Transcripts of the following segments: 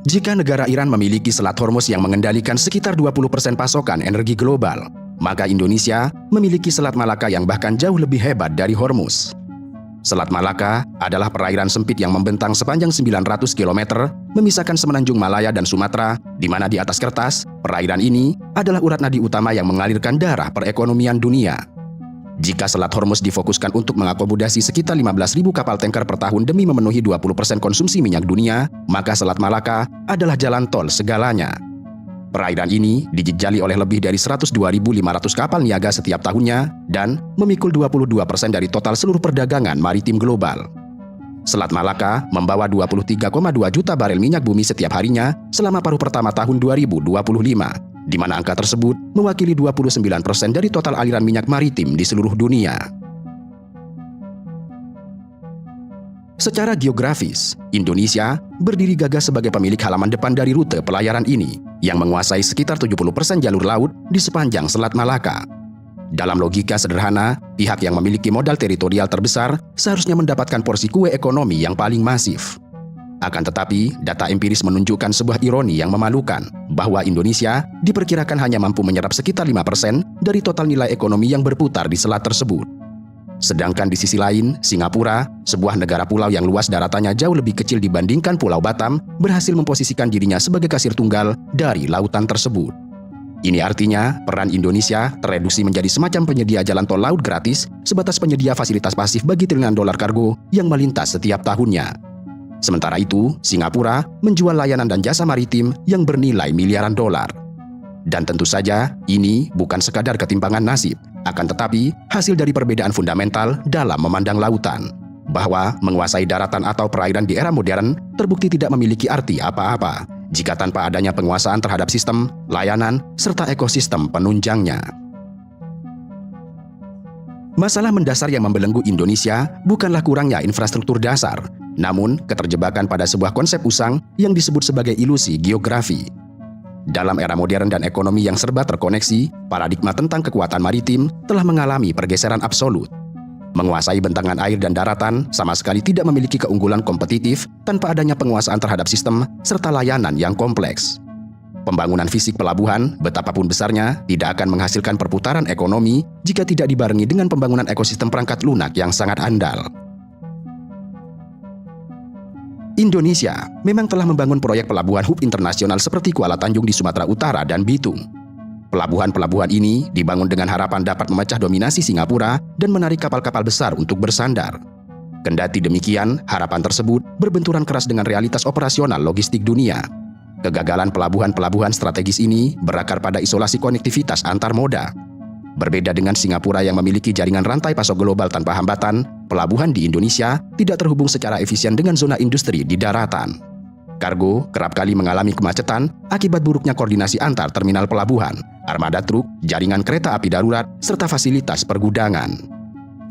Jika negara Iran memiliki Selat Hormuz yang mengendalikan sekitar 20% pasokan energi global, maka Indonesia memiliki Selat Malaka yang bahkan jauh lebih hebat dari Hormuz. Selat Malaka adalah perairan sempit yang membentang sepanjang 900 km, memisahkan Semenanjung Malaya dan Sumatera, di mana di atas kertas, perairan ini adalah urat nadi utama yang mengalirkan darah perekonomian dunia. Jika Selat Hormuz difokuskan untuk mengakomodasi sekitar 15.000 kapal tanker per tahun demi memenuhi 20% konsumsi minyak dunia, maka Selat Malaka adalah jalan tol segalanya. Perairan ini dijejali oleh lebih dari 102.500 kapal niaga setiap tahunnya dan memikul 22% dari total seluruh perdagangan maritim global. Selat Malaka membawa 23,2 juta barel minyak bumi setiap harinya selama paruh pertama tahun 2025, di mana angka tersebut mewakili 29% dari total aliran minyak maritim di seluruh dunia. Secara geografis, Indonesia berdiri gagah sebagai pemilik halaman depan dari rute pelayaran ini, yang menguasai sekitar 70% jalur laut di sepanjang Selat Malaka. Dalam logika sederhana, pihak yang memiliki modal teritorial terbesar seharusnya mendapatkan porsi kue ekonomi yang paling masif. Akan tetapi, data empiris menunjukkan sebuah ironi yang memalukan, bahwa Indonesia diperkirakan hanya mampu menyerap sekitar 5% dari total nilai ekonomi yang berputar di selat tersebut. Sedangkan di sisi lain, Singapura, sebuah negara pulau yang luas daratannya jauh lebih kecil dibandingkan Pulau Batam, berhasil memposisikan dirinya sebagai kasir tunggal dari lautan tersebut. Ini artinya, peran Indonesia tereduksi menjadi semacam penyedia jalan tol laut gratis, sebatas penyedia fasilitas pasif bagi triliunan dolar kargo yang melintas setiap tahunnya. Sementara itu, Singapura menjual layanan dan jasa maritim yang bernilai miliaran dolar. Dan tentu saja, ini bukan sekadar ketimpangan nasib, akan tetapi hasil dari perbedaan fundamental dalam memandang lautan, bahwa menguasai daratan atau perairan di era modern terbukti tidak memiliki arti apa-apa jika tanpa adanya penguasaan terhadap sistem, layanan, serta ekosistem penunjangnya. Masalah mendasar yang membelenggu Indonesia bukanlah kurangnya infrastruktur dasar, namun keterjebakan pada sebuah konsep usang yang disebut sebagai ilusi geografi. Dalam era modern dan ekonomi yang serba terkoneksi, paradigma tentang kekuatan maritim telah mengalami pergeseran absolut. Menguasai bentangan air dan daratan sama sekali tidak memiliki keunggulan kompetitif tanpa adanya penguasaan terhadap sistem serta layanan yang kompleks. Pembangunan fisik pelabuhan, betapapun besarnya, tidak akan menghasilkan perputaran ekonomi jika tidak dibarengi dengan pembangunan ekosistem perangkat lunak yang sangat andal. Indonesia memang telah membangun proyek pelabuhan hub internasional seperti Kuala Tanjung di Sumatera Utara dan Bitung. Pelabuhan-pelabuhan ini dibangun dengan harapan dapat memecah dominasi Singapura dan menarik kapal-kapal besar untuk bersandar. Kendati demikian, harapan tersebut berbenturan keras dengan realitas operasional logistik dunia. Kegagalan pelabuhan-pelabuhan strategis ini berakar pada isolasi konektivitas antar moda. Berbeda dengan Singapura yang memiliki jaringan rantai pasok global tanpa hambatan, pelabuhan di Indonesia tidak terhubung secara efisien dengan zona industri di daratan. Kargo kerap kali mengalami kemacetan akibat buruknya koordinasi antar terminal pelabuhan, armada truk, jaringan kereta api darurat, serta fasilitas pergudangan.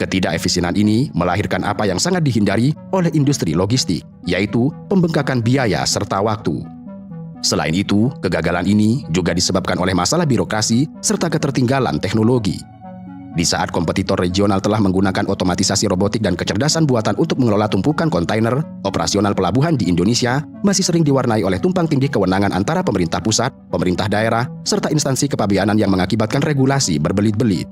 Ketidakefisienan ini melahirkan apa yang sangat dihindari oleh industri logistik, yaitu pembengkakan biaya serta waktu. Selain itu, kegagalan ini juga disebabkan oleh masalah birokrasi serta ketertinggalan teknologi. Di saat kompetitor regional telah menggunakan otomatisasi robotik dan kecerdasan buatan untuk mengelola tumpukan kontainer, operasional pelabuhan di Indonesia masih sering diwarnai oleh tumpang tindih kewenangan antara pemerintah pusat, pemerintah daerah, serta instansi kepabeanan yang mengakibatkan regulasi berbelit-belit.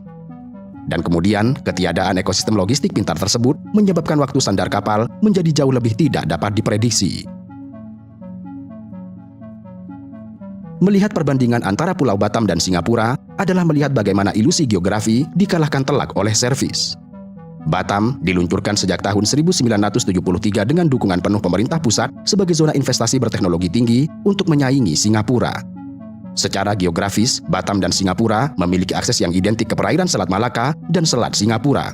Dan kemudian, ketiadaan ekosistem logistik pintar tersebut menyebabkan waktu sandar kapal menjadi jauh lebih tidak dapat diprediksi. Melihat perbandingan antara Pulau Batam dan Singapura adalah melihat bagaimana ilusi geografi dikalahkan telak oleh servis. Batam diluncurkan sejak tahun 1973 dengan dukungan penuh pemerintah pusat sebagai zona investasi berteknologi tinggi untuk menyaingi Singapura. Secara geografis, Batam dan Singapura memiliki akses yang identik ke perairan Selat Malaka dan Selat Singapura.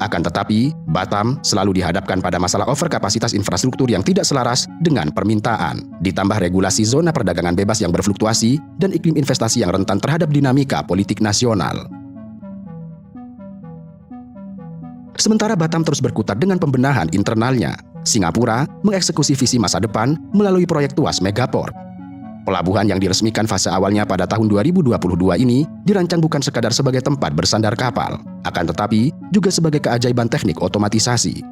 Akan tetapi, Batam selalu dihadapkan pada masalah overkapasitas infrastruktur yang tidak selaras dengan permintaan, ditambah regulasi zona perdagangan bebas yang berfluktuasi dan iklim investasi yang rentan terhadap dinamika politik nasional. Sementara Batam terus berkutat dengan pembenahan internalnya, Singapura mengeksekusi visi masa depan melalui proyek Tuas Megaport. Pelabuhan yang diresmikan fase awalnya pada tahun 2022 ini dirancang bukan sekadar sebagai tempat bersandar kapal, akan tetapi juga sebagai keajaiban teknik otomatisasi.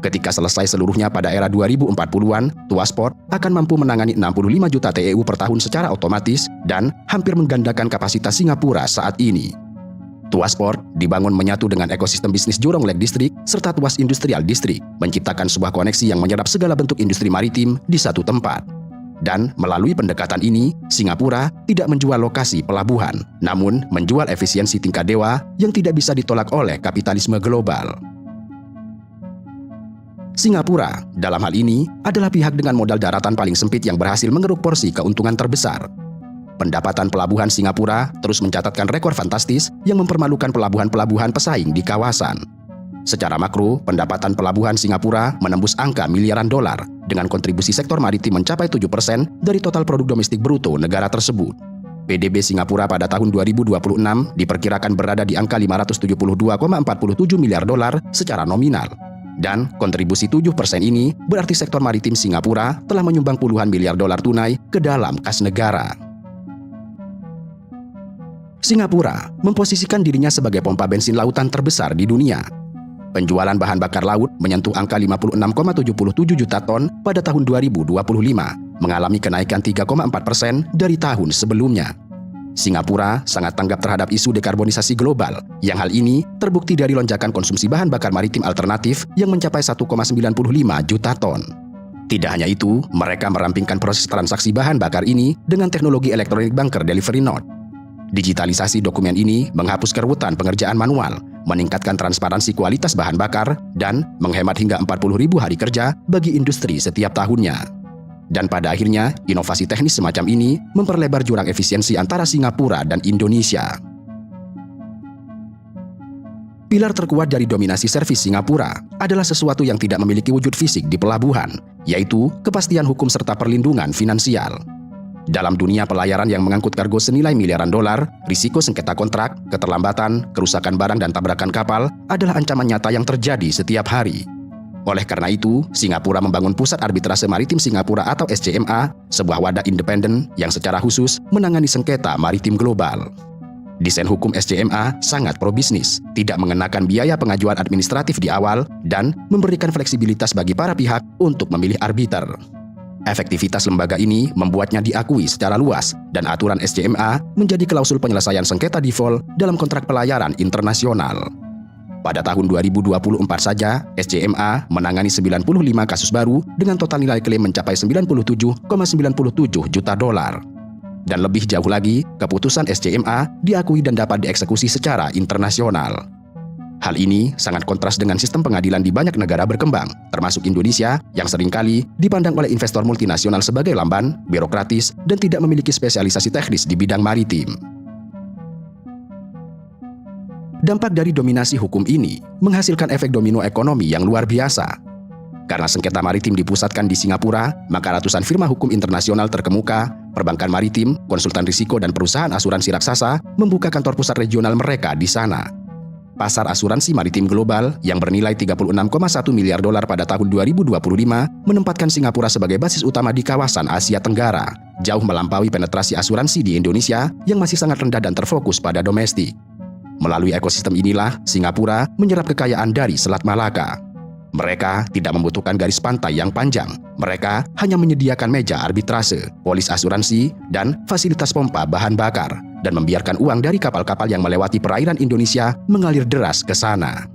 Ketika selesai seluruhnya pada era 2040-an, Tuas Port akan mampu menangani 65 juta TEU per tahun secara otomatis dan hampir menggandakan kapasitas Singapura saat ini. Tuas Port dibangun menyatu dengan ekosistem bisnis Jurong Lake District serta Tuas Industrial District, menciptakan sebuah koneksi yang menyerap segala bentuk industri maritim di satu tempat. Dan melalui pendekatan ini, Singapura tidak menjual lokasi pelabuhan, namun menjual efisiensi tingkat dewa yang tidak bisa ditolak oleh kapitalisme global. Singapura, dalam hal ini, adalah pihak dengan modal daratan paling sempit yang berhasil mengeruk porsi keuntungan terbesar. Pendapatan pelabuhan Singapura terus mencatatkan rekor fantastis yang mempermalukan pelabuhan-pelabuhan pesaing di kawasan. Secara makro, pendapatan pelabuhan Singapura menembus angka miliaran dolar dengan kontribusi sektor maritim mencapai 7% dari total produk domestik bruto negara tersebut. PDB Singapura pada tahun 2026 diperkirakan berada di angka 572,47 miliar dolar secara nominal. Dan kontribusi 7% ini berarti sektor maritim Singapura telah menyumbang puluhan miliar dolar tunai ke dalam kas negara. Singapura memposisikan dirinya sebagai pompa bensin lautan terbesar di dunia. Penjualan bahan bakar laut menyentuh angka 56,77 juta ton pada tahun 2025, mengalami kenaikan 3,4% dari tahun sebelumnya. Singapura sangat tanggap terhadap isu dekarbonisasi global, yang hal ini terbukti dari lonjakan konsumsi bahan bakar maritim alternatif yang mencapai 1,95 juta ton. Tidak hanya itu, mereka merampingkan proses transaksi bahan bakar ini dengan teknologi Electronic Bunker Delivery Node. Digitalisasi dokumen ini menghapus keruwetan pengerjaan manual, meningkatkan transparansi kualitas bahan bakar, dan menghemat hingga 40.000 hari kerja bagi industri setiap tahunnya. Dan pada akhirnya, inovasi teknis semacam ini memperlebar jurang efisiensi antara Singapura dan Indonesia. Pilar terkuat dari dominasi servis Singapura adalah sesuatu yang tidak memiliki wujud fisik di pelabuhan, yaitu kepastian hukum serta perlindungan finansial. Dalam dunia pelayaran yang mengangkut kargo senilai miliaran dolar, risiko sengketa kontrak, keterlambatan, kerusakan barang dan tabrakan kapal adalah ancaman nyata yang terjadi setiap hari. Oleh karena itu, Singapura membangun Pusat Arbitrase Maritim Singapura atau SCMA, sebuah wadah independen yang secara khusus menangani sengketa maritim global. Desain hukum SCMA sangat pro-bisnis, tidak mengenakan biaya pengajuan administratif di awal, dan memberikan fleksibilitas bagi para pihak untuk memilih arbiter. Efektivitas lembaga ini membuatnya diakui secara luas, dan aturan SCMA menjadi klausul penyelesaian sengketa default dalam kontrak pelayaran internasional. Pada tahun 2024 saja, SCMA menangani 95 kasus baru dengan total nilai klaim mencapai 97,97 juta dolar. Dan lebih jauh lagi, keputusan SCMA diakui dan dapat dieksekusi secara internasional. Hal ini sangat kontras dengan sistem pengadilan di banyak negara berkembang, termasuk Indonesia yang seringkali dipandang oleh investor multinasional sebagai lamban, birokratis, dan tidak memiliki spesialisasi teknis di bidang maritim. Dampak dari dominasi hukum ini menghasilkan efek domino ekonomi yang luar biasa. Karena sengketa maritim dipusatkan di Singapura, maka ratusan firma hukum internasional terkemuka, perbankan maritim, konsultan risiko, dan perusahaan asuransi raksasa membuka kantor pusat regional mereka di sana. Pasar asuransi maritim global yang bernilai 36,1 miliar dolar pada tahun 2025 menempatkan Singapura sebagai basis utama di kawasan Asia Tenggara, jauh melampaui penetrasi asuransi di Indonesia yang masih sangat rendah dan terfokus pada domestik. Melalui ekosistem inilah, Singapura menyerap kekayaan dari Selat Malaka. Mereka tidak membutuhkan garis pantai yang panjang. Mereka hanya menyediakan meja arbitrase, polis asuransi, dan fasilitas pompa bahan bakar, dan membiarkan uang dari kapal-kapal yang melewati perairan Indonesia mengalir deras ke sana.